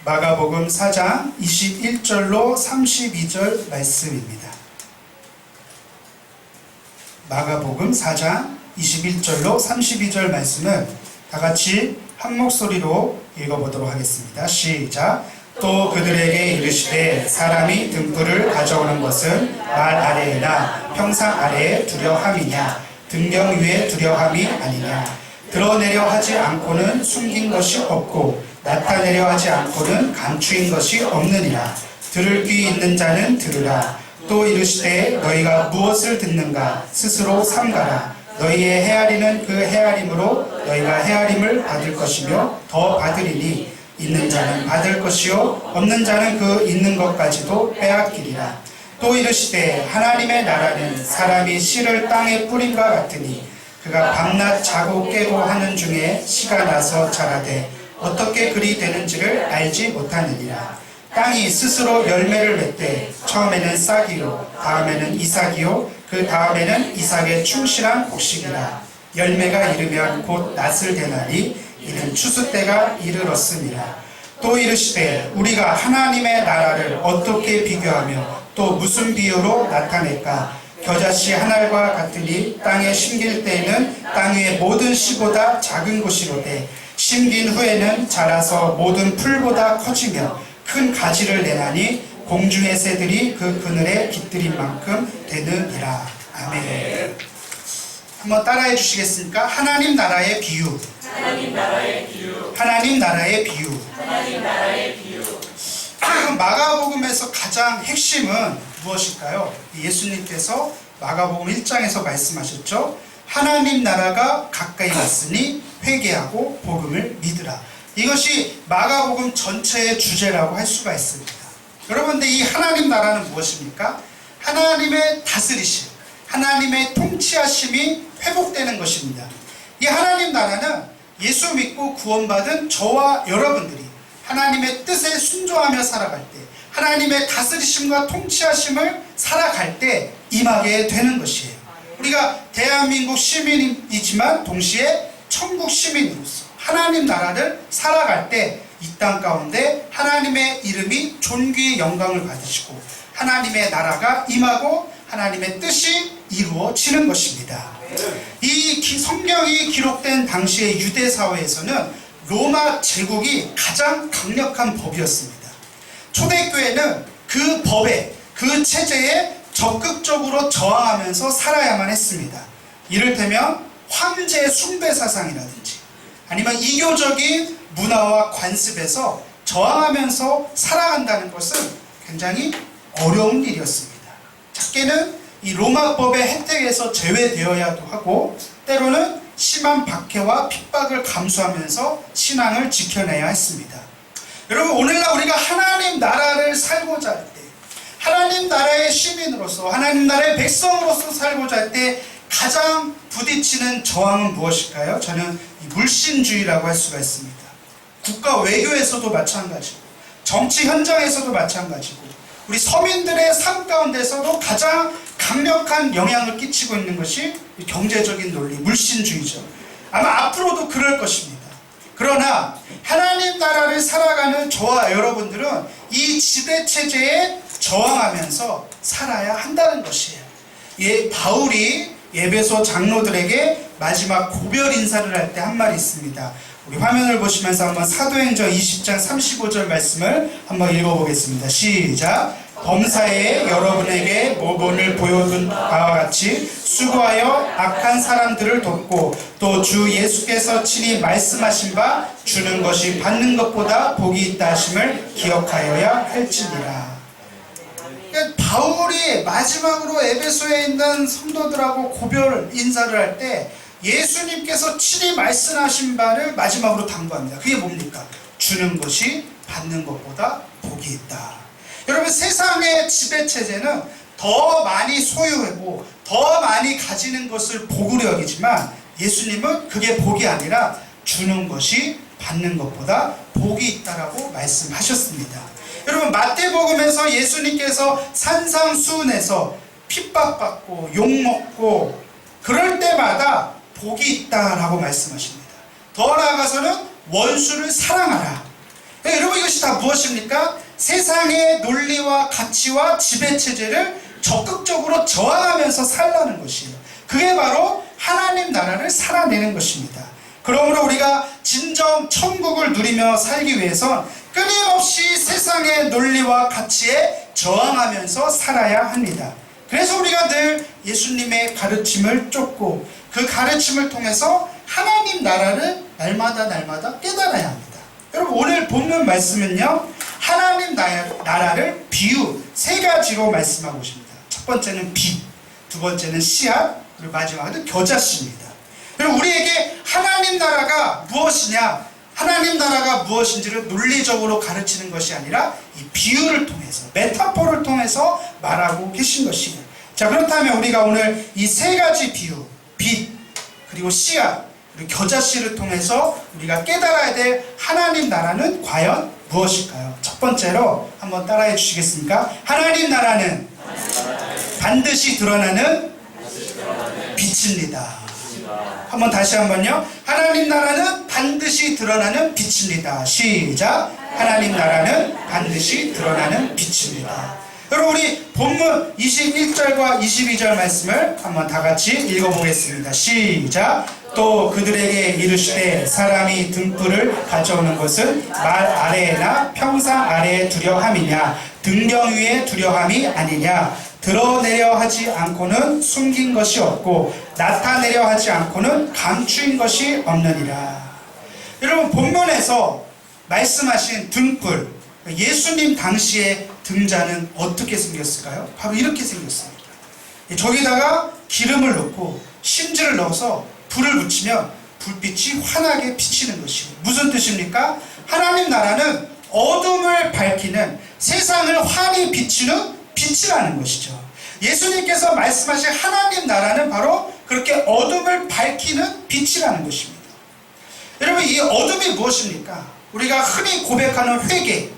마가복음 4장 21절로 32절 말씀입니다. 마가복음 4장 21절로 32절 말씀을 다같이 한 목소리로 읽어보도록 하겠습니다. 시작. 또 그들에게 이르시되 사람이 등불을 가져오는 것은 말 아래에나 평상 아래에 두려함이냐 등경 위에 두려함이 아니냐. 드러내려 하지 않고는 숨긴 것이 없고 나타내려 하지 않고는 감추인 것이 없느니라. 들을 귀 있는 자는 들으라. 또 이르시되 너희가 무엇을 듣는가 스스로 삼가라. 너희의 헤아리는 그 헤아림으로 너희가 헤아림을 받을 것이며 더 받으리니 있는 자는 받을 것이요 없는 자는 그 있는 것까지도 빼앗기리라. 또 이르시되 하나님의 나라는 사람이 씨를 땅에 뿌림과 같으니 그가 밤낮 자고 깨고 하는 중에 씨가 나서 자라되 어떻게 그리 되는지를 알지 못하느니라. 땅이 스스로 열매를 맺되 처음에는 싹이요 다음에는 이삭이요 그 다음에는 이삭의 충실한 곡식이라. 열매가 이르면 곧 낫을 대나니 이는 추수 때가 이르렀음이라. 또 이르시되 우리가 하나님의 나라를 어떻게 비교하며 또 무슨 비유로 나타낼까. 겨자씨 한 알과 같으니 땅에 심길 때에는 땅 위의 모든 씨보다 작은 것이로되 심긴 후에는 자라서 모든 풀보다 커지며 큰 가지를 내나니 공중의 새들이 그 그늘에 깃들인 만큼 되느니라. 아멘. 한번 따라해 주시겠습니까? 하나님 나라의 비유. 하나님 나라의 비유. 하나님 나라의 비유. 하나님 나라의 비유. 그럼 마가복음에서 가장 핵심은 무엇일까요? 예수님께서 마가복음 1장에서 말씀하셨죠. 하나님 나라가 가까이 왔으니 회개하고 복음을 믿으라. 이것이 마가복음 전체의 주제라고 할 수가 있습니다. 여러분들 이 하나님 나라는 무엇입니까? 하나님의 다스리심, 하나님의 통치하심이 회복되는 것입니다. 이 하나님 나라는 예수 믿고 구원받은 저와 여러분들이 하나님의 뜻에 순종하며 살아갈 때, 하나님의 다스리심과 통치하심을 살아갈 때 임하게 되는 것이에요. 우리가 대한민국 시민이지만 동시에 천국 시민으로서 하나님 나라를 살아갈 때 이 땅 가운데 하나님의 이름이 존귀의 영광을 받으시고 하나님의 나라가 임하고 하나님의 뜻이 이루어지는 것입니다. 이 성경이 기록된 당시의 유대 사회에서는 로마 제국이 가장 강력한 법이었습니다. 초대교회는 그 법에, 그 체제에 적극적으로 저항하면서 살아야만 했습니다. 이를테면 황제 숭배 사상이라든지 아니면 이교적인 문화와 관습에서 저항하면서 살아간다는 것은 굉장히 어려운 일이었습니다. 작게는 이 로마법의 혜택에서 제외되어야도 하고 때로는 심한 박해와 핍박을 감수하면서 신앙을 지켜내야 했습니다. 여러분, 오늘날 우리가 하나님 나라를 살고자 할 때, 하나님 나라의 시민으로서 하나님 나라의 백성으로서 살고자 할 때 가장 부딪히는 저항은 무엇일까요? 저는 이 물신주의라고 할 수가 있습니다. 국가 외교에서도 마찬가지고 정치 현장에서도 마찬가지고 우리 서민들의 삶 가운데서도 가장 강력한 영향을 끼치고 있는 것이 경제적인 논리, 물신주의죠. 아마 앞으로도 그럴 것입니다. 그러나 하나님 나라를 살아가는 저와 여러분들은 이 지배체제에 저항하면서 살아야 한다는 것이에요. 바울이 에베소 장로들에게 마지막 고별 인사를 할 때 한 말이 있습니다. 우리 화면을 보시면서 한번 사도행전 20장 35절 말씀을 한번 읽어보겠습니다. 시작. 범사에 여러분에게 모본을 보여준 바와 같이 수고하여 악한 사람들을 돕고 또 주 예수께서 친히 말씀하신 바 주는 것이 받는 것보다 복이 있다 하심을 기억하여야 할지니라. 그러니까 바울이 마지막으로 에베소에 있는 성도들하고 고별 인사를 할 때 예수님께서 친히 말씀하신 바를 마지막으로 당부합니다. 그게 뭡니까? 주는 것이 받는 것보다 복이 있다. 여러분, 세상의 지배체제는 더 많이 소유하고 더 많이 가지는 것을 복으로 여기지만 예수님은 그게 복이 아니라 주는 것이 받는 것보다 복이 있다라고 말씀하셨습니다. 여러분, 마태복음에서 예수님께서 산상수훈에서 핍박받고 욕먹고 그럴 때마다 복이 있다라고 말씀하십니다. 더 나아가서는 원수를 사랑하라. 여러분 이것이 다 무엇입니까? 세상의 논리와 가치와 지배체제를 적극적으로 저항하면서 살라는 것이에요. 그게 바로 하나님 나라를 살아내는 것입니다. 그러므로 우리가 진정 천국을 누리며 살기 위해선 끊임없이 세상의 논리와 가치에 저항하면서 살아야 합니다. 그래서 우리가 늘 예수님의 가르침을 쫓고 그 가르침을 통해서 하나님 나라를 날마다 깨달아야 합니다. 여러분 오늘 본문 말씀은요, 하나님 나라를 비유 세 가지로 말씀하고 있습니다. 첫 번째는 빛, 두 번째는 씨앗, 그리고 마지막은 겨자씨입니다. 그리고 우리에게 하나님 나라가 무엇이냐, 하나님 나라가 무엇인지를 논리적으로 가르치는 것이 아니라 이 비유를 통해서, 메타포를 통해서 말하고 계신 것이에요. 자, 그렇다면 우리가 오늘 이 세 가지 비유, 빛, 그리고 씨앗, 그리고 겨자씨를 통해서 우리가 깨달아야 될 하나님 나라는 과연 무엇일까요? 첫 번째로 한번 따라해 주시겠습니까? 하나님 나라는 반드시 드러나는 빛입니다. 한번 다시 한번요. 하나님 나라는 반드시 드러나는 빛입니다. 시작. 하나님 나라는 반드시 드러나는 빛입니다. 여러분 우리 본문 21절과 22절 말씀을 한번 다 같이 읽어보겠습니다. 시작. 또 그들에게 이르시되 사람이 등불을 가져오는 것은 말 아래나 평상 아래에 두려함이냐 등병 위에 두려함이 아니냐 드러내려 하지 않고는 숨긴 것이 없고 나타내려 하지 않고는 감추인 것이 없느니라. 여러분 본문에서 말씀하신 등불, 예수님 당시의 등잔은 어떻게 생겼을까요? 바로 이렇게 생겼습니다. 저기다가 기름을 넣고 심지를 넣어서 불을 붙이면 불빛이 환하게 비치는 것이에요. 무슨 뜻입니까? 하나님 나라는 어둠을 밝히는, 세상을 환히 비추는 빛이라는 것이죠. 예수님께서 말씀하신 하나님 나라는 바로 그렇게 어둠을 밝히는 빛이라는 것입니다. 여러분 이 어둠이 무엇입니까? 우리가 흔히 고백하는 회개,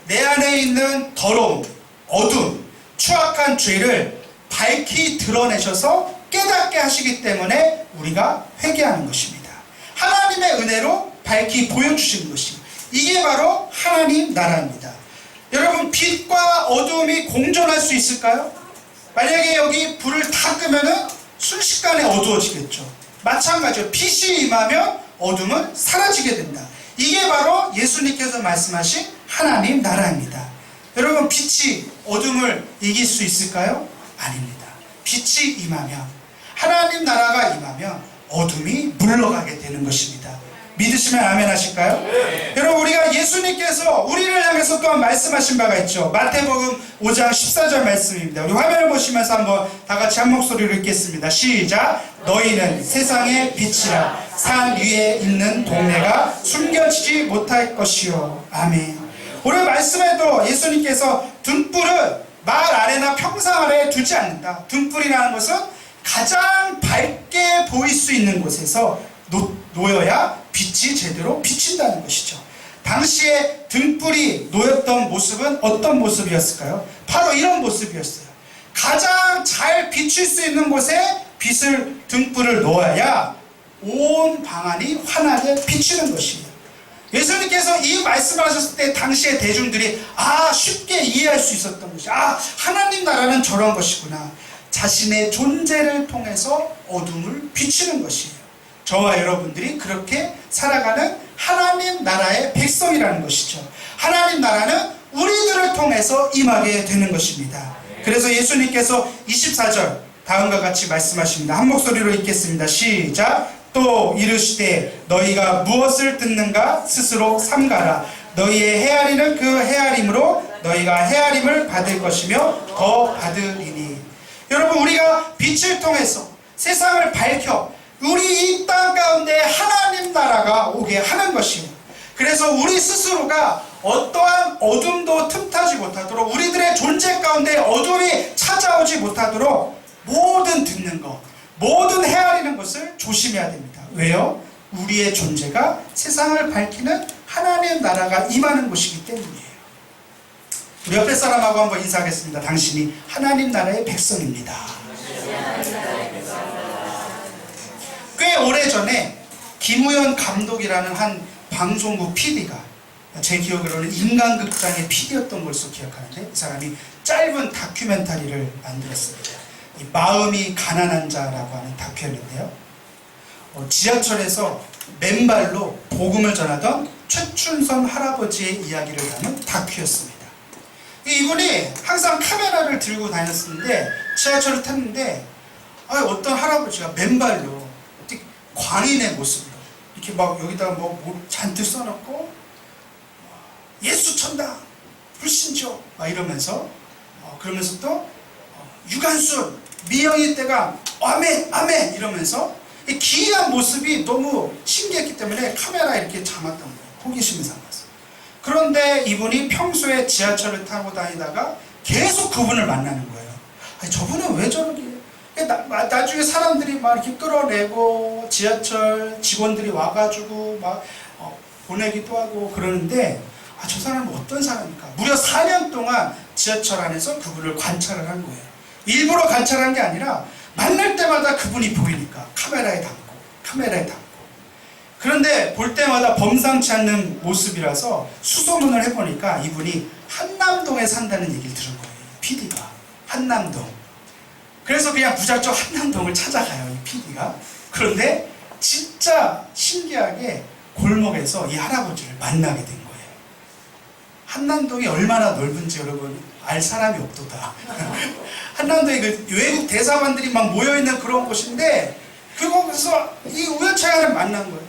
내 안에 있는 더러움, 어둠, 추악한 죄를 밝히 드러내셔서 깨닫게 하시기 때문에 우리가 회개하는 것입니다. 하나님의 은혜로 밝히 보여주시는 것입니다. 이게 바로 하나님 나라입니다. 여러분 빛과 어둠이 공존할 수 있을까요? 만약에 여기 불을 다 끄면은 순식간에 어두워지겠죠. 마찬가지로 빛이 임하면 어둠은 사라지게 된다. 이게 바로 예수님께서 말씀하신 하나님 나라입니다. 여러분 빛이 어둠을 이길 수 있을까요? 아닙니다. 빛이 임하면, 하나님 나라가 임하면 어둠이 물러가게 되는 것입니다. 믿으시면 아멘 하실까요? 네. 여러분 우리가 예수님께서 우리를 향해서 또한 말씀하신 바가 있죠. 마태복음 5장 14절 말씀입니다. 우리 화면을 보시면서 한번 다 같이 한 목소리로 읽겠습니다. 시작. 너희는 세상의 빛이라. 산 위에 있는 동네가 숨겨지지 못할 것이요. 아멘. 오늘 말씀에도 예수님께서 등불을 말 아래나 평상 아래에 두지 않는다. 등불이라는 것은 가장 밝게 보일 수 있는 곳에서 놓여야 빛이 제대로 비친다는 것이죠. 당시에 등불이 놓였던 모습은 어떤 모습이었을까요? 바로 이런 모습이었어요. 가장 잘 비칠 수 있는 곳에 등불을 놓아야 온 방안이 환하게 비치는 것이에요. 예수님께서 이 말씀을 하셨을 때 당시의 대중들이 쉽게 이해할 수 있었던 것이, 하나님 나라는 저런 것이구나. 자신의 존재를 통해서 어둠을 비추는 것이에요. 저와 여러분들이 그렇게 살아가는 하나님 나라의 백성이라는 것이죠. 하나님 나라는 우리들을 통해서 임하게 되는 것입니다. 그래서 예수님께서 24절 다음과 같이 말씀하십니다. 한 목소리로 읽겠습니다. 시작. 또 이르시되 너희가 무엇을 듣는가 스스로 삼가라. 너희의 헤아리는 그 헤아림으로 너희가 헤아림을 받을 것이며 더 받으리니. 여러분 우리가 빛을 통해서 세상을 밝혀 우리 이 땅 가운데 하나님 나라가 오게 하는 것이에요. 그래서 우리 스스로가 어떠한 어둠도 틈타지 못하도록, 우리들의 존재 가운데 어둠이 찾아오지 못하도록 모든 듣는 것, 모든 헤아리는 것을 조심해야 됩니다. 왜요? 우리의 존재가 세상을 밝히는 하나님 나라가 임하는 곳이기 때문이에요. 우리 옆에 사람하고 한번 인사하겠습니다. 당신이 하나님 나라의 백성입니다. 꽤 오래전에 김우현 감독이라는 한 방송국 PD가 제 기억으로는 인간극장의 PD였던 것으로 기억하는데 이 사람이 짧은 다큐멘터리를 만들었습니다. 이 마음이 가난한 자라고 하는 다큐였는데요. 지하철에서 맨발로 복음을 전하던 최춘선 할아버지의 이야기를 담은 다큐였습니다. 이분이 항상 카메라를 들고 다녔었는데 지하철을 탔는데 어떤 할아버지가 맨발로 광인의 모습으로 이렇게 막 여기다가 뭐 잔뜩 써놓고 예수 천당 불신죠 막 이러면서 그러면서 또 유관순 미영이 때가 아멘 아멘 이러면서 이 기이한 모습이 너무 신기했기 때문에 카메라 이렇게 담았던 거예요. 호기심이 삼아서. 그런데 이분이 평소에 지하철을 타고 다니다가 계속 그분을 만나는 거예요. 저분은 왜 저러게? 나중에 사람들이 막 이렇게 끌어내고 지하철 직원들이 와가지고 막 보내기도 하고 그러는데 저 사람은 어떤 사람입니까? 무려 4년 동안 지하철 안에서 그분을 관찰을 한 거예요. 일부러 관찰한 게 아니라 만날 때마다 그분이 보이니까 카메라에 담고 그런데 볼 때마다 범상치 않는 모습이라서 수소문을 해보니까 이분이 한남동에 산다는 얘기를 들은 거예요. PD가 한남동. 그래서 그냥 무작정 한남동을 찾아가요. 이 PD가. 그런데 진짜 신기하게 골목에서 이 할아버지를 만나게 된 거예요. 한남동이 얼마나 넓은지 여러분 알 사람이 없도다. 한남동에 그 외국 대사관들이 막 모여있는 그런 곳인데 그곳에서 이 우연찮게 만난 거예요.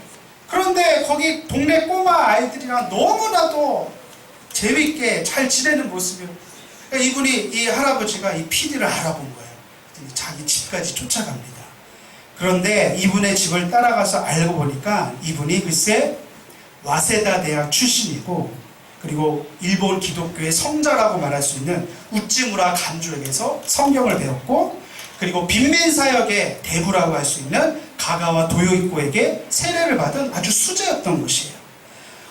그런데 거기 동네 꼬마 아이들이랑 너무나도 재밌게 잘 지내는 모습이에요. 그러니까 이분이 이 할아버지가 이 PD를 알아본 거예요. 자기 집까지 쫓아갑니다. 그런데 이분의 집을 따라가서 알고 보니까 이분이 글쎄 와세다 대학 출신이고 그리고 일본 기독교의 성자라고 말할 수 있는 우찌무라 간주에게서 성경을 배웠고 그리고 빈민사역의 대부라고 할 수 있는 가가와 도요이코에게 세례를 받은 아주 수재였던 것이에요.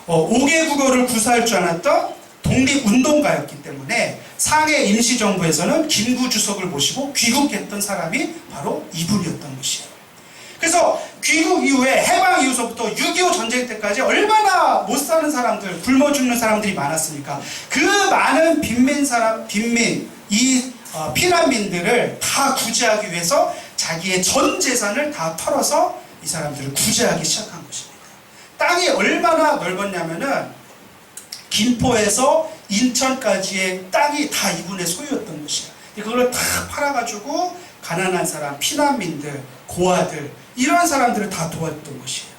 5개 국어를 구사할 줄 알았던 독립운동가였기 때문에 상해 임시정부에서는 김구 주석을 모시고 귀국했던 사람이 바로 이분이었던 것이에요. 그래서 귀국 이후에 해방 이후서부터 6.25 전쟁 때까지 얼마나 못 사는 사람들, 굶어 죽는 사람들이 많았습니까? 그 많은 피난민들을 다 구제하기 위해서 자기의 전 재산을 다 털어서 이 사람들을 구제하기 시작한 것입니다. 땅이 얼마나 넓었냐면은 김포에서 인천까지의 땅이 다 이분의 소유였던 것이에요. 그걸 다 팔아가지고 가난한 사람, 피난민들, 고아들 이런 사람들을 다 도왔던 것이에요.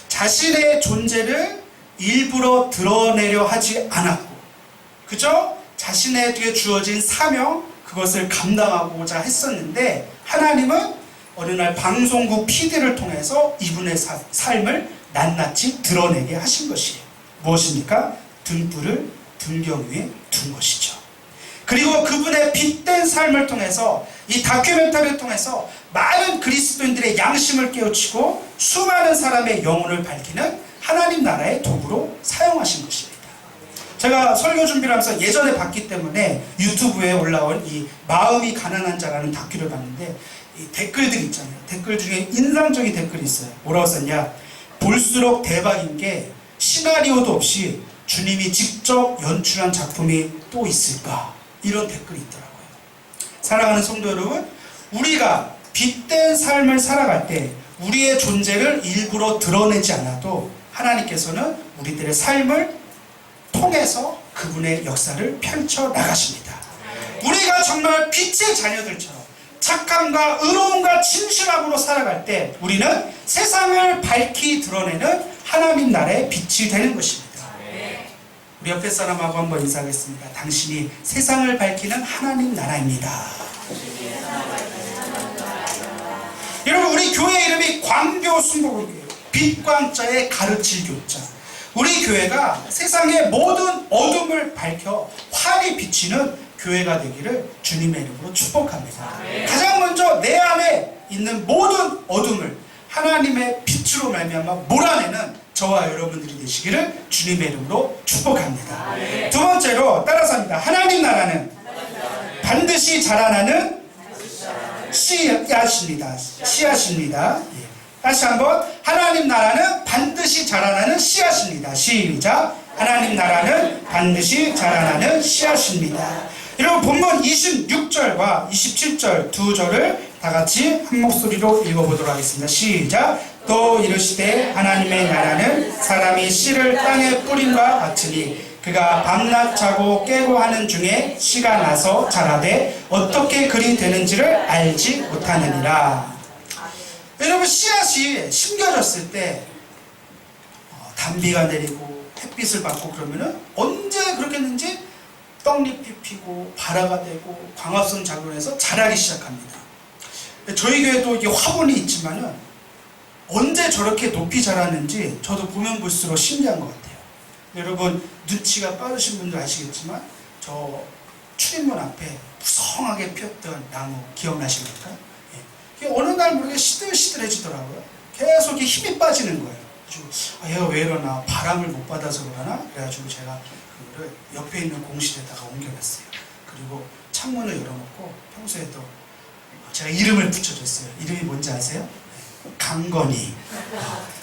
자신의 존재를 일부러 드러내려 하지 않았고 그죠? 자신에게 주어진 사명 그것을 감당하고자 했었는데 하나님은 어느 날 방송국 PD를 통해서 이분의 삶을 낱낱이 드러내게 하신 것이에요. 무엇입니까? 등불을 등경 위에 둔 것이죠. 그리고 그분의 빛된 삶을 통해서 이 다큐멘터리를 통해서 많은 그리스도인들의 양심을 깨우치고 수많은 사람의 영혼을 밝히는 하나님 나라의 도구로 사용하신 것입니다. 제가 설교 준비를 하면서 예전에 봤기 때문에 유튜브에 올라온 이 마음이 가난한 자라는 다큐를 봤는데 이 댓글들 있잖아요. 댓글 중에 인상적인 댓글이 있어요. 뭐라고 썼냐? 볼수록 대박인 게 시나리오도 없이 주님이 직접 연출한 작품이 또 있을까? 이런 댓글이 있더라고요. 사랑하는 성도 여러분, 우리가 빛된 삶을 살아갈 때 우리의 존재를 일부러 드러내지 않아도 하나님께서는 우리들의 삶을 통해서 그분의 역사를 펼쳐 나가십니다. 우리가 정말 빛의 자녀들처럼 착함과 의로움과 진실함으로 살아갈 때 우리는 세상을 밝히 드러내는 하나님 나라의 빛이 되는 것입니다. 우리 옆에 사람하고 한번 인사하겠습니다. 당신이 세상을 밝히는 하나님 나라입니다. 여러분, 우리 교회 이름이 광교순복음교회예요. 빛광자의 가르칠 교자. 우리 교회가 세상의 모든 어둠을 밝혀 환히 비치는 교회가 되기를 주님의 이름으로 축복합니다. 가장 먼저 내 안에 있는 모든 어둠을 하나님의 빛으로 말미암아 몰아내는 저와 여러분들이 되시기를 주님의 이름으로 축복합니다. 두 번째로 따라서 합니다. 하나님 나라는 반드시 자라나는 씨앗입니다. 씨앗입니다. 다시 한번 하나님 나라는 반드시 자라나는 씨앗입니다. 시작. 하나님 나라는 반드시 자라나는 씨앗입니다. 여러분 본문 26절과 27절 두 절을 다 같이 한 목소리로 읽어보도록 하겠습니다. 시작. 또 이르시되 하나님의 나라는 사람이 씨를 땅에 뿌림과 같으니 그가 밤낮 자고 깨고 하는 중에 씨가 나서 자라되 어떻게 그리 되는지를 알지 못하느니라. 여러분 씨앗이 심겨졌을 때 단비가 내리고 햇빛을 받고 그러면은 언제 그렇겠는지 떡잎이 피고 발화가 되고 광합성 작용해서 자라기 시작합니다. 저희 교회도 이게 화분이 있지만은 언제 저렇게 높이 자랐는지 저도 보면 볼수록 신기한 것 같아요. 여러분 눈치가 빠르신 분들 아시겠지만 저 출입문 앞에 무성하게 피었던 나무 기억나십니까? 예. 어느 날 모르게 시들시들해지더라고요. 계속 이렇게 힘이 빠지는 거예요. 그래서 얘가 왜 이러나 바람을 못 받아서 그러나 그래가지고 제가 그거를 옆에 있는 공실에다가 옮겨놨어요. 그리고 창문을 열어놓고 평소에도 제가 이름을 붙여줬어요. 이름이 뭔지 아세요? 강건이.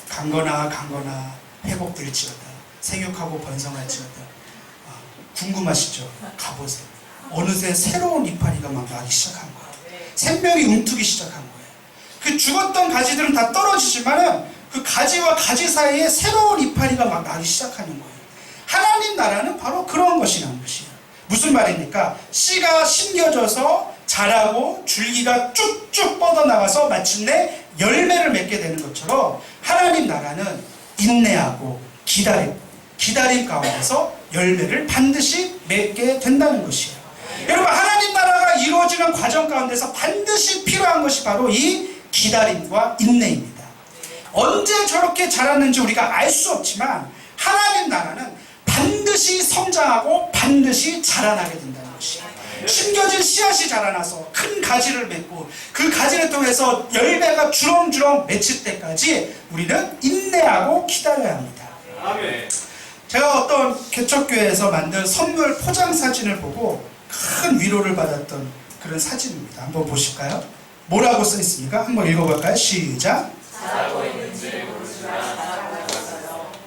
강건아 회복될지어다. 생육하고 번성할지어다. 궁금하시죠? 가보세요. 어느새 새로운 이파리가 막 나기 시작한 거예요. 생명이 움트기 시작한 거예요. 그 죽었던 가지들은 다 떨어지지만은 그 가지와 가지 사이에 새로운 이파리가 막 나기 시작하는 거예요. 하나님 나라는 바로 그런 것이라는 것이에요. 무슨 말입니까? 씨가 심겨져서 자라고 줄기가 쭉쭉 뻗어나가서 마침내 열매를 맺게 되는 것처럼 하나님 나라는 인내하고 기다림 가운데서 열매를 반드시 맺게 된다는 것이에요. 여러분 하나님 나라가 이루어지는 과정 가운데서 반드시 필요한 것이 바로 이 기다림과 인내입니다. 언제 저렇게 자랐는지 우리가 알 수 없지만 하나님 나라는 반드시 성장하고 반드시 자라나게 된다는 것이에요. 심겨진 씨앗이 자라나서 큰 가지를 맺고 그 가지를 통해서 열매가 주렁주렁 맺힐 때까지 우리는 인내하고 기다려야 합니다. 아멘. 제가 어떤 개척교회에서 만든 선물 포장 사진을 보고 큰 위로를 받았던 그런 사진입니다. 한번 보실까요? 뭐라고 써 있습니까? 한번 읽어볼까요? 시작. 잘하고 있는지 모르지만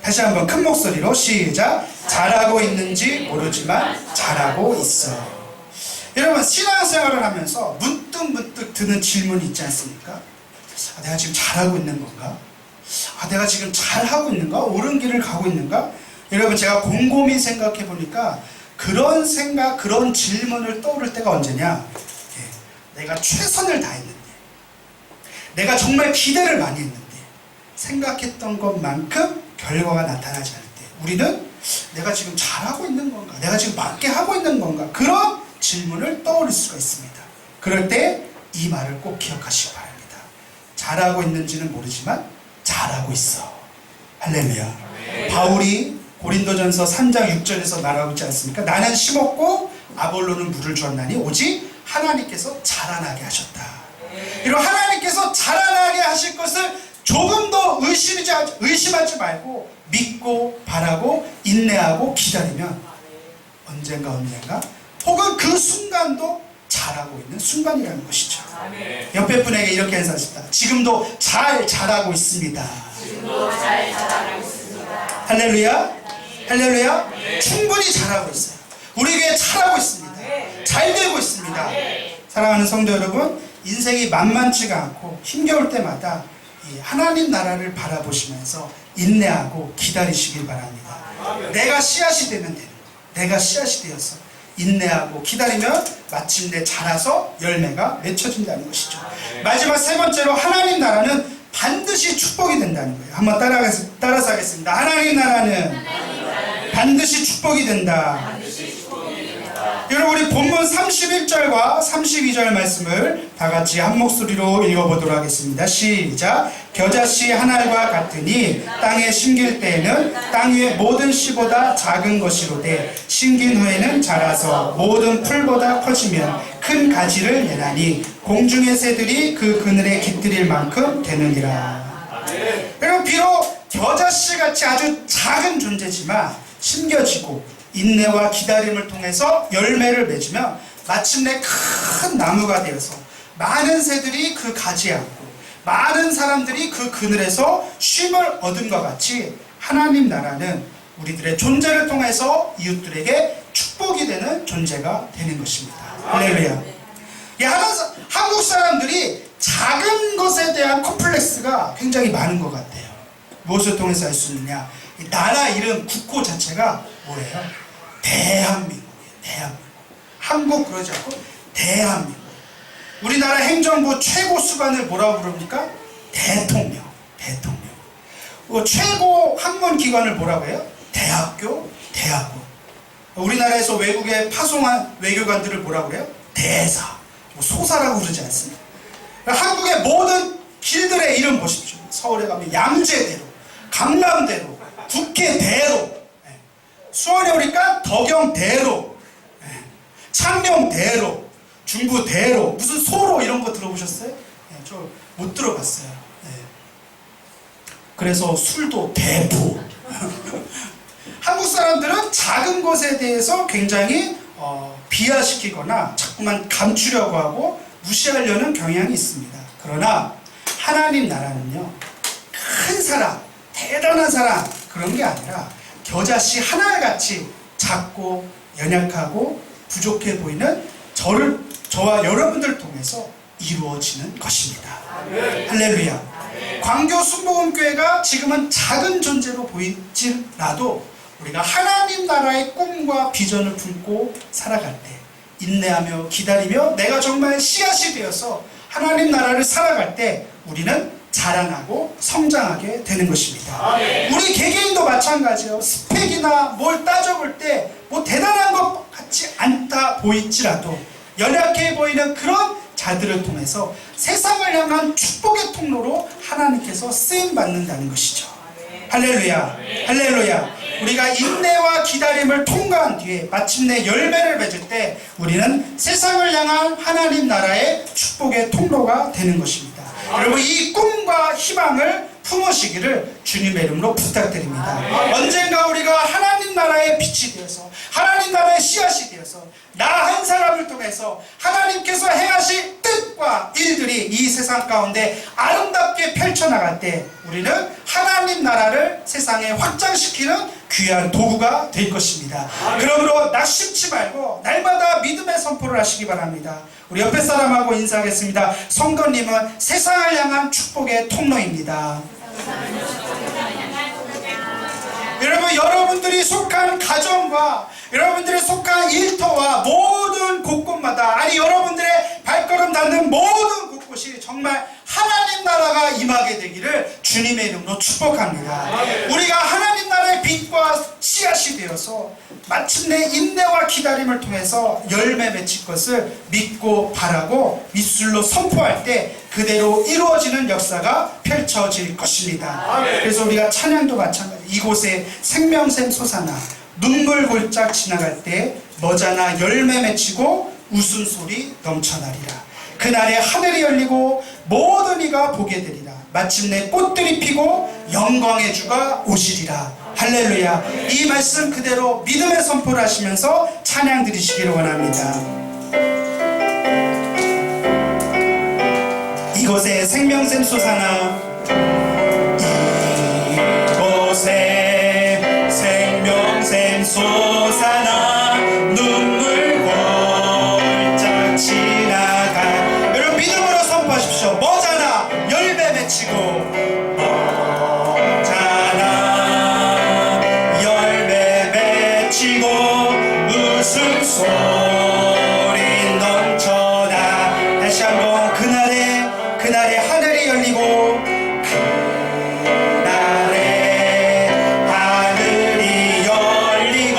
다시 한번 큰 목소리로 시작. 잘하고 있는지 모르지만 잘하고 있어. 여러분 신앙생활을 하면서 문득 드는 질문이 있지 않습니까? 내가 지금 잘하고 있는 건가? 내가 지금 잘하고 있는가? 옳은 길을 가고 있는가? 여러분 제가 곰곰이 생각해 보니까 그런 생각, 그런 질문을 떠오를 때가 언제냐? 내가 최선을 다했는데, 내가 정말 기대를 많이 했는데 생각했던 것만큼 결과가 나타나지 않을 때 우리는 내가 지금 잘하고 있는 건가? 내가 지금 맞게 하고 있는 건가? 그런 질문을 떠올릴 수가 있습니다. 그럴 때 이 말을 꼭 기억하시기 바랍니다. 잘하고 있는지는 모르지만 잘하고 있어. 할렐루야. 바울이 고린도전서 3장 6절에서 말하고 있지 않습니까? 나는 심었고 아볼로는 물을 주었나니 오직 하나님께서 자라나게 하셨다. 이런 하나님께서 자라나게 하실 것을 조금 더 의심하지 말고 믿고 바라고 인내하고 기다리면 언젠가 혹은 그 순간도 잘하고 있는 순간이라는 것이죠. 옆에 분에게 이렇게 인사하십니다. 지금도 잘 자라고 있습니다. 할렐루야. 할렐루야. 충분히 잘하고 있어요. 우리 교회 잘하고 있습니다. 잘 되고 있습니다. 사랑하는 성도 여러분, 인생이 만만치가 않고 힘겨울 때마다 이 하나님 나라를 바라보시면서 인내하고 기다리시길 바랍니다. 내가 씨앗이 되면 되는 거예요. 내가 씨앗이 되어서 인내하고 기다리면 마침내 자라서 열매가 맺혀진다는 것이죠. 마지막 세 번째로 하나님 나라는 반드시 축복이 된다는 거예요. 한번 따라서 하겠습니다. 하나님 나라는 반드시 축복이 된다. 여러분 우리 본문 31절과 32절 말씀을 다 같이 한 목소리로 읽어보도록 하겠습니다. 시작. 겨자씨 한 알과 같으니 땅에 심길 때에는 땅 위의 모든 씨보다 작은 것이로되 심긴 후에는 자라서 모든 풀보다 커지면 큰 가지를 내나니 공중의 새들이 그 그늘에 깃들일 만큼 되느니라. 여러분 비록 겨자씨 같이 아주 작은 존재지만 심겨지고 인내와 기다림을 통해서 열매를 맺으면 마침내 큰 나무가 되어서 많은 새들이 그 가지에 앉고 많은 사람들이 그 그늘에서 쉼을 얻은 것 같이 하나님 나라는 우리들의 존재를 통해서 이웃들에게 축복이 되는 존재가 되는 것입니다. 할렐루야. 한국 사람들이 작은 것에 대한 컴플렉스가 굉장히 많은 것 같아요. 무엇을 통해서 알 수 있느냐? 나라 이름 국호 자체가 뭐예요? 대한민국이에요. 대한민국. 한국 그러지 않고 대한민국. 우리나라 행정부 최고 수반을 뭐라고 부릅니까? 대통령. 최고 학문 기관을 뭐라고 해요? 대학교, 대학원. 우리나라에서 외국에 파송한 외교관들을 뭐라고 그래요? 대사, 소사라고 그러지 않습니다. 한국의 모든 길들의 이름 보십시오. 서울에 가면 양재대로, 강남대로, 국회대로, 수원에 오니까 덕영대로, 창녕대로, 중부대로, 무슨 소로 이런 거 들어보셨어요? 저 못 들어봤어요. 그래서 술도 대포. 한국 사람들은 작은 것에 대해서 굉장히 비하시키거나 자꾸만 감추려고 하고 무시하려는 경향이 있습니다. 그러나 하나님 나라는요, 큰 사람, 대단한 사람 그런 게 아니라 겨자씨 하나같이 작고 연약하고 부족해 보이는 저와 여러분들을 통해서 이루어지는 것입니다. 할렐루야. 광교 순복음교회가 지금은 작은 존재로 보일지라도 우리가 하나님 나라의 꿈과 비전을 품고 살아갈 때, 인내하며 기다리며 내가 정말 씨앗이 되어서 하나님 나라를 살아갈 때 우리는 자라나고 성장하게 되는 것입니다. 우리 개개인도 마찬가지예요. 스펙이나 뭘 따져볼 때 뭐 대단한 것 같지 않다 보일지라도 연약해 보이는 그런 자들을 통해서 세상을 향한 축복의 통로로 하나님께서 쓰임받는다는 것이죠. 할렐루야. 할렐루야. 우리가 인내와 기다림을 통과한 뒤에 마침내 열매를 맺을 때 우리는 세상을 향한 하나님 나라의 축복의 통로가 되는 것입니다. 여러분, 이 꿈과 희망을 품으시기를 주님의 이름으로 부탁드립니다. 언젠가 우리가 하나님 나라의 빛이 되어서 하나님 나라의 씨앗이 되어서 나 한 사람을 통해서 하나님께서 행하실 뜻과 일들이 이 세상 가운데 아름답게 펼쳐나갈 때 우리는 하나님 나라를 세상에 확장시키는 귀한 도구가 될 것입니다. 그러므로 낙심치 말고 날마다 믿음의 선포를 하시기 바랍니다. 우리 옆에 사람하고 인사하겠습니다. 성도님은 세상을 향한 축복의 통로입니다. 여러분, 여러분들이 속한 가정과 여러분들이 속한 일터와 모든 곳곳마다, 아니 여러분들의 발걸음 닿는 모든 곳곳이 정말 하나님 나라가 임하게 되기를 주님의 이름으로 축복합니다. 우리가 하나님 나라의 빛과 씨앗이 되어서 마침내 인내와 기다림을 통해서 열매 맺힐 것을 믿고 바라고 입술로 선포할 때 그대로 이루어지는 역사가 펼쳐질 것입니다. 그래서 우리가 찬양도 마찬가지, 이곳에 생명샘 솟아나 눈물 골짝 지나갈 때 머자나 열매 맺히고 웃음소리 넘쳐나리라. 그날에 하늘이 열리고 모든 이가 보게 되리라. 마침내 꽃들이 피고 영광의 주가 오시리라. 할렐루야. 이 말씀 그대로 믿음의 선포를 하시면서 찬양 드리시기를 원합니다. 이곳에 생명샘 솟아나, 이곳에 생명샘 솟아나 눈물 골짝 지나가. 여러분, 믿음으로 선포하십시오. 머자나 열매 맺히고, 머자나 열매 맺히고 웃음소리 넘쳐나. 다시 한번, 그날에 하늘이 열리고, 그날에 하늘이 열리고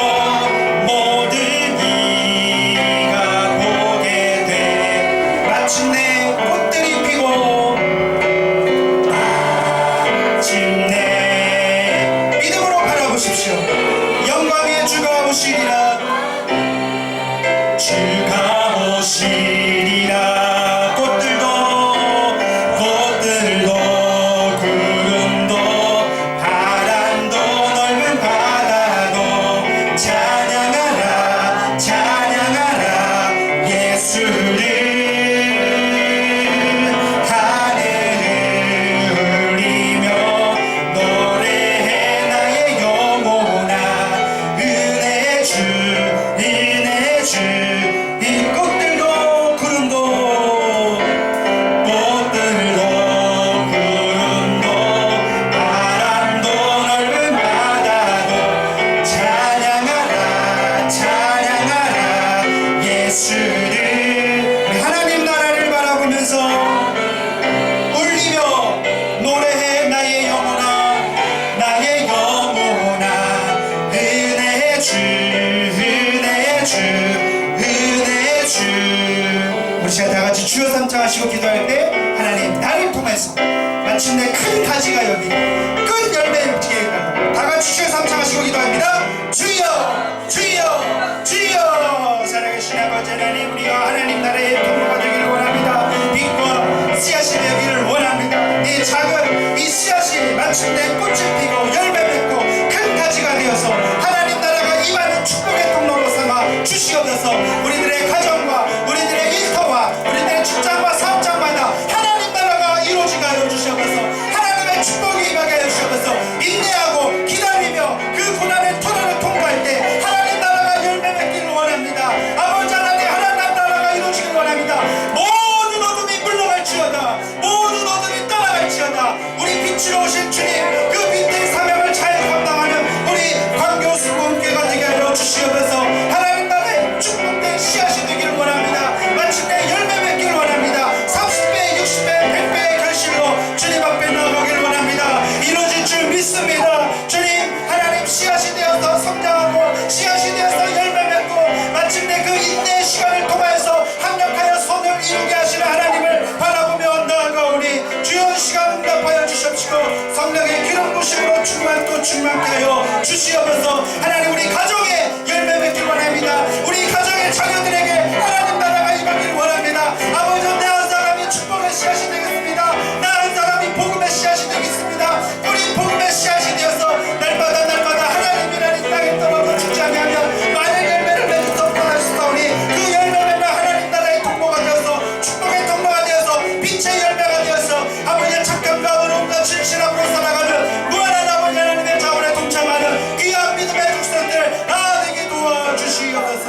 시간 다 같이 주여 삼창하시고 기도할 때 하나님 나를 통해서 마침내 큰 가지가 여기 큰 열매를 맺게 해달라고 다 같이 주여 삼창하시고 기도합니다. 주여 주여 주여. 살아계신 아버지 하나님, 우리가 하나님 나라의 통로가 되기를 원합니다. 빛과 씨앗이 되기를 원합니다. 이 작은 이 씨앗이 마침내 꽃을 피고 열매 맺고 큰 가지가 되어서 하나님 나라가 임하는 축복의 통로로 삼아 주시옵소서. 우리들의 가정과 우리들의 일터와 우리들의 직장과 사업장마다 하나님 나라가 이루어지게 하여 주시옵소서. 하나님의 축복이 임하게 하여 주시옵소서. 인내하고 기다리며 그 고난의 터널을 통과할 때 하나님 나라가 열매 맺기를 원합니다. 아버지 하나님, 하나님 나라가 이루어지길 원합니다. 모든 어둠이 물러갈지어다. 모든 어둠이 떠나갈지어다. 우리 빛으로 오신 주님, 그 빛의 사명을 잘 감당하는 우리 광교수공교회가 되게 하여 주시옵소서. 하나님 나라의 축복된 씨앗이 되기를 원합니다. 마침내 열매 맺기를 원합니다. 30배, 60배, 100배의 결실로 주님 앞에 나아가기를 원합니다. 이루어질 줄 믿습니다. 주님, 하나님 씨앗이 되어서 성장하고 씨앗이 되어서 열매 맺고 마침내 그 인내의 시간을 통하여서 합력하여 선을 이루게 하시는 하나님을 바라보며 나아가오니 주여 시간 응답하여 주시옵시고 성령의 기름 부심으로 충만 또 충만케 하여 주시옵소서. 하나님, 우리 가정에 열매 맺기를 원합니다. 우리 가정의 자녀들에게 하나님 나라가 임하기를 원합니다. 아버지, 나 한 사람이 축복의 씨앗이 되겠습니다. 나 한 사람이 복음의 씨앗이 되겠습니다. 우리 복음의 씨앗이 되어서 날마다 하나님이라는 땅에 떨어져 죽지 아니하면 많은 열매를 맺을 수 없도록 하시사오니 그 열매는 하나님 나라의 통로가 되어서 축복의 통로가 되어서 빛의 열매가 되어서 아버지의 착함과 어려움과 진실함으로 살아가는 무한한 아버지 하나님의 자원에 동참하는 귀한 믿음의 백성들 다 되게 도와주시옵소서.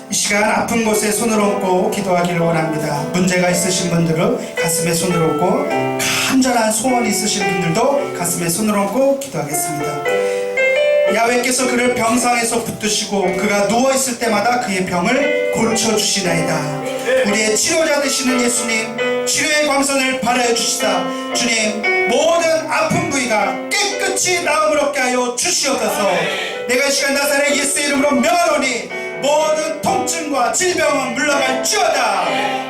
이 시간 아픈 곳에 손을 얹고 기도하기를 원합니다. 문제가 있으신 분들은 가슴에 손을 얹고, 간절한 소원이 있으신 분들도 가슴에 손을 얹고 기도하겠습니다. 야훼께서 그를 병상에서 붙드시고 그가 누워있을 때마다 그의 병을 고쳐주시나이다. 우리의 치료자 되시는 예수님, 치료의 광선을 발하여 주시다. 주님, 모든 아픈 부위가 깨끗이 나음을 얻게 하여 주시옵소서. 내가 이 시간 나사렛 예수의 이름으로 명하노니 모든 통증과 질병은 물러갈지어다.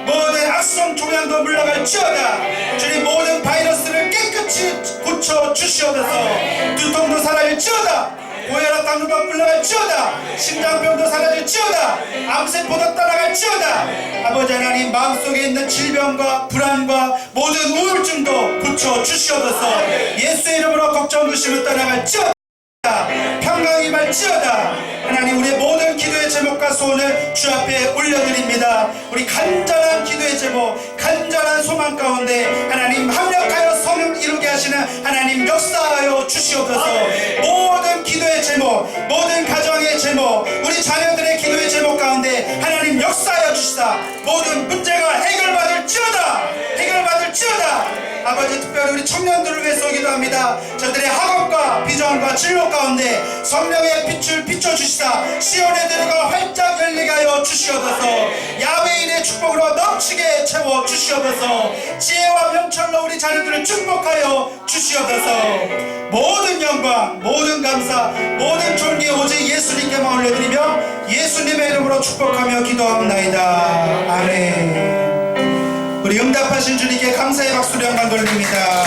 모든 악성 종양도 물러갈지어다. 주님, 모든 바이러스를 깨끗이 고쳐주시옵소서. 두통도 사라질지어다. 고혈압 당뇨도 물러갈지어다. 심장병도 사라질지어다. 암세포도 떠나갈지어다. 아버지 하나님, 마음속에 있는 질병과 불안과 모든 우울증도 고쳐주시옵소서. 예수의 이름으로 걱정 의심을 떠나갈지어다. 평강이 임할지어다. 하나님, 우리의 모든 기도의 제목과 소원을 주 앞에 올려드립니다. 우리 간절한 기도의 제목, 간절한 소망 가운데 하나님 합력하여 성을 이루게 하시는 하나님 역사하여 주시옵소서. 모든 기도의 제목, 모든 가정의 제목, 우리 자녀들의 기도의 제목 가운데 하나님 역사하여 주시다. 모든 문제가 해결받을지어다. 해결받을지어다. 아버지, 특별히 우리 청년들을 위해서 기도합니다. 저들의 학업과 비전과 진로 가운데 성령의 빛을 비춰주시다. 시온의 들어가 활짝 열리게 하여 주시옵소서. 야훼인의 축복으로 넘치게 채워주시옵소서. 지혜와 명철로 우리 자녀들을 축복하여 주시옵소서. 모든 영광, 모든 감사, 모든 존귀 오직 예수님께만 올려드리며 예수님의 이름으로 축복하며 기도합나이다. 아멘. 우리 응답하신 주님께 감사의 박수로 영광 돌립니다.